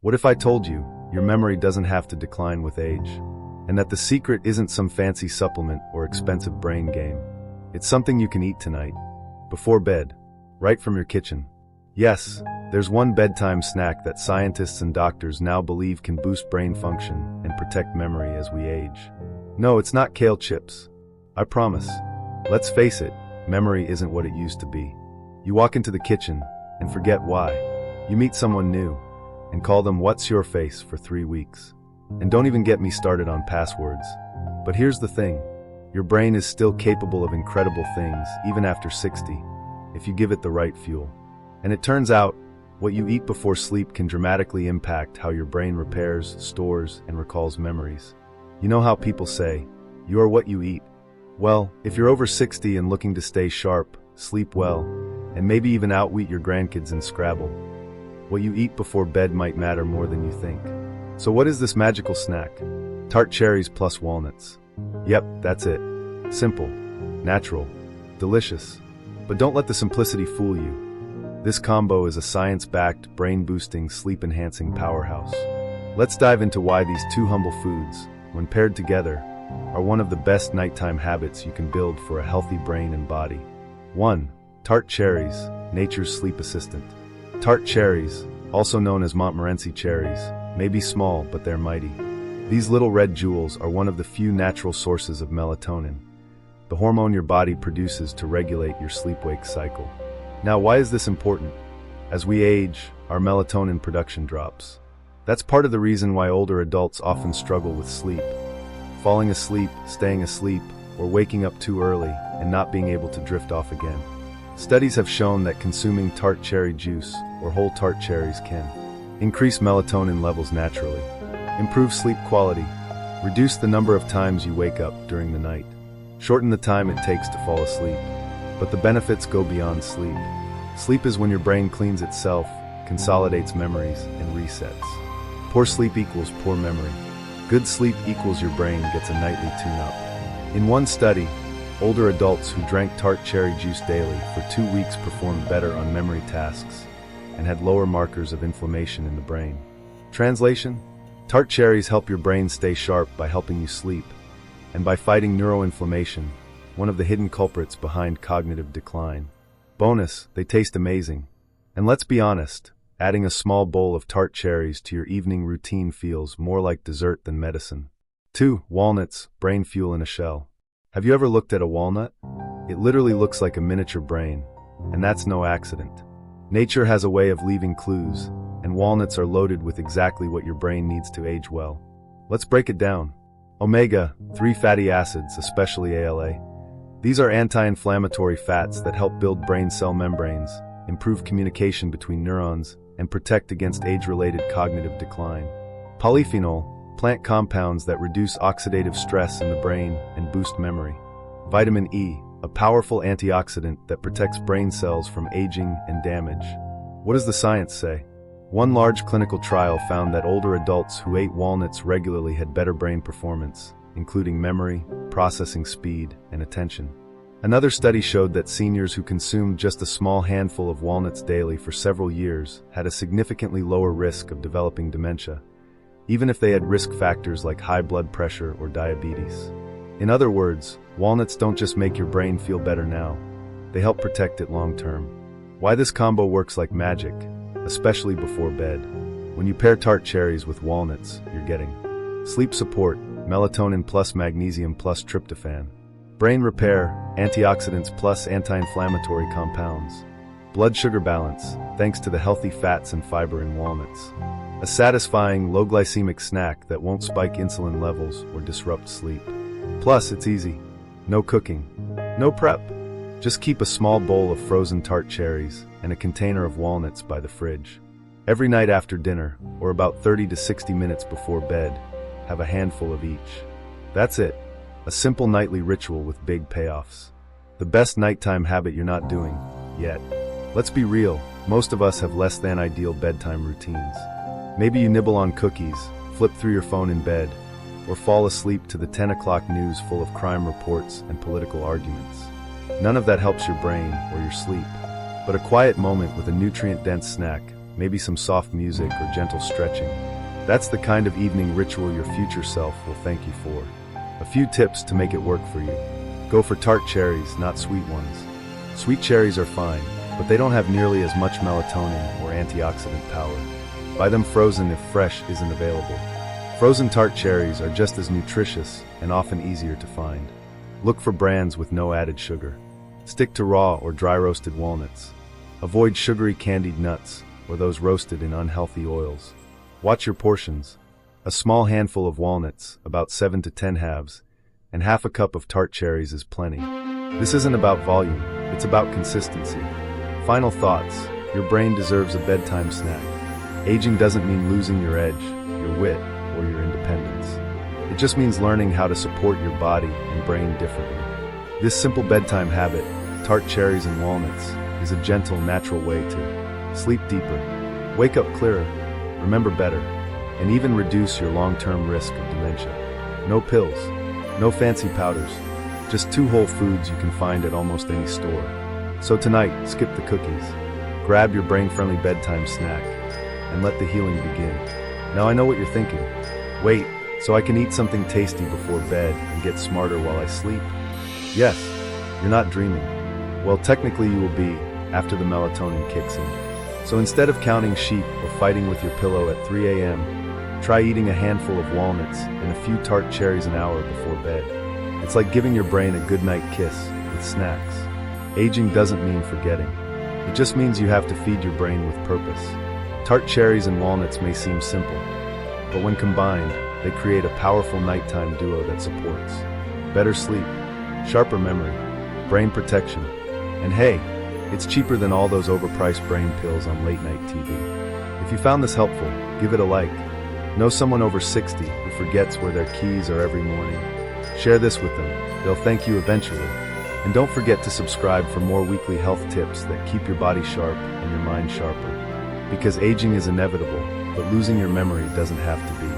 What if I told you your memory doesn't have to decline with age? And that the secret isn't some fancy supplement or expensive brain game. It's something you can eat tonight, before bed, right from your kitchen. Yes, there's one bedtime snack that scientists and doctors now believe can boost brain function and protect memory as we age. No, it's not kale chips. I promise. Let's face it, memory isn't what it used to be. You walk into the kitchen and forget why. You meet someone new and call them "What's your face" for 3 weeks. And don't even get me started on passwords. But here's the thing. Your brain is still capable of incredible things even after 60, if you give it the right fuel. And it turns out, what you eat before sleep can dramatically impact how your brain repairs, stores, and recalls memories. You know how people say, "You are what you eat." Well, if you're over 60 and looking to stay sharp, sleep well, and maybe even outwit your grandkids in Scrabble, what you eat before bed might matter more than you think. So what is this magical snack? Tart cherries plus walnuts. Yep, that's it. Simple, natural, delicious. But don't let the simplicity fool you. This combo is a science-backed, brain-boosting, sleep-enhancing powerhouse. Let's dive into why these two humble foods, when paired together, are one of the best nighttime habits you can build for a healthy brain and body. 1. Tart cherries, nature's sleep assistant. Tart cherries, also known as Montmorency cherries, may be small, but they're mighty. These little red jewels are one of the few natural sources of melatonin, the hormone your body produces to regulate your sleep-wake cycle. Now, why is this important? As we age, our melatonin production drops. That's part of the reason why older adults often struggle with sleep. Falling asleep, staying asleep, or waking up too early and not being able to drift off again. Studies have shown that consuming tart cherry juice, or whole tart cherries, can increase melatonin levels naturally, improve sleep quality, reduce the number of times you wake up during the night, shorten the time it takes to fall asleep. But the benefits go beyond sleep. Sleep is when your brain cleans itself, consolidates memories, and resets. Poor sleep equals poor memory. Good sleep equals your brain gets a nightly tune-up. In one study, older adults who drank tart cherry juice daily for 2 weeks performed better on memory tasks and had lower markers of inflammation in the brain. Translation: tart cherries help your brain stay sharp by helping you sleep, and by fighting neuroinflammation, one of the hidden culprits behind cognitive decline. Bonus, they taste amazing. And let's be honest, adding a small bowl of tart cherries to your evening routine feels more like dessert than medicine. 2. Walnuts, brain fuel in a shell. Have you ever looked at a walnut? It literally looks like a miniature brain, and that's no accident. Nature has a way of leaving clues, and walnuts are loaded with exactly what your brain needs to age well. Let's break it down. Omega-3 fatty acids, especially ALA. These are anti-inflammatory fats that help build brain cell membranes, improve communication between neurons, and protect against age-related cognitive decline. Polyphenol, plant compounds that reduce oxidative stress in the brain and boost memory. Vitamin E, a powerful antioxidant that protects brain cells from aging and damage. What does the science say? One large clinical trial found that older adults who ate walnuts regularly had better brain performance, including memory, processing speed, and attention. Another study showed that seniors who consumed just a small handful of walnuts daily for several years had a significantly lower risk of developing dementia, even if they had risk factors like high blood pressure or diabetes. In other words, walnuts don't just make your brain feel better now, they help protect it long term. Why this combo works like magic, especially before bed. When you pair tart cherries with walnuts, you're getting sleep support, melatonin plus magnesium plus tryptophan, brain repair, antioxidants plus anti-inflammatory compounds, blood sugar balance, thanks to the healthy fats and fiber in walnuts, a satisfying, low-glycemic snack that won't spike insulin levels or disrupt sleep. Plus, it's easy. No cooking, no prep. Just keep a small bowl of frozen tart cherries and a container of walnuts by the fridge. Every night after dinner, or about 30 to 60 minutes before bed, have a handful of each. That's it. A simple nightly ritual with big payoffs. The best nighttime habit you're not doing yet. Let's be real, most of us have less than ideal bedtime routines. Maybe you nibble on cookies, flip through your phone in bed, or fall asleep to the 10 o'clock news full of crime reports and political arguments. None of that helps your brain or your sleep. But a quiet moment with a nutrient-dense snack, maybe some soft music or gentle stretching. That's the kind of evening ritual your future self will thank you for. A few tips to make it work for you. Go for tart cherries, not sweet ones. Sweet cherries are fine, but they don't have nearly as much melatonin or antioxidant power. Buy them frozen if fresh isn't available. Frozen tart cherries are just as nutritious and often easier to find. Look for brands with no added sugar. Stick to raw or dry roasted walnuts. Avoid sugary candied nuts or those roasted in unhealthy oils. Watch your portions. A small handful of walnuts, about 7 to 10 halves, and half a cup of tart cherries is plenty. This isn't about volume, it's about consistency. Final thoughts. Your brain deserves a bedtime snack. Aging doesn't mean losing your edge, your wit, or your independence. It just means learning how to support your body and brain differently. This simple bedtime habit, tart cherries and walnuts, is a gentle, natural way to sleep deeper, wake up clearer, remember better, and even reduce your long-term risk of dementia. No pills, no fancy powders, just 2 whole foods you can find at almost any store. So tonight, skip the cookies, grab your brain-friendly bedtime snack, and let the healing begin. Now I know what you're thinking. Wait, so I can eat something tasty before bed and get smarter while I sleep? Yes, you're not dreaming. Well, technically you will be, after the melatonin kicks in. So instead of counting sheep or fighting with your pillow at 3 a.m., try eating a handful of walnuts and a few tart cherries an hour before bed. It's like giving your brain a goodnight kiss with snacks. Aging doesn't mean forgetting. It just means you have to feed your brain with purpose. Tart cherries and walnuts may seem simple, but when combined, they create a powerful nighttime duo that supports better sleep, sharper memory, brain protection, and hey, it's cheaper than all those overpriced brain pills on late-night TV. If you found this helpful, give it a like. Know someone over 60 who forgets where their keys are every morning. Share this with them. They'll thank you eventually. And don't forget to subscribe for more weekly health tips that keep your body sharp and your mind sharper. Because aging is inevitable, but losing your memory doesn't have to be.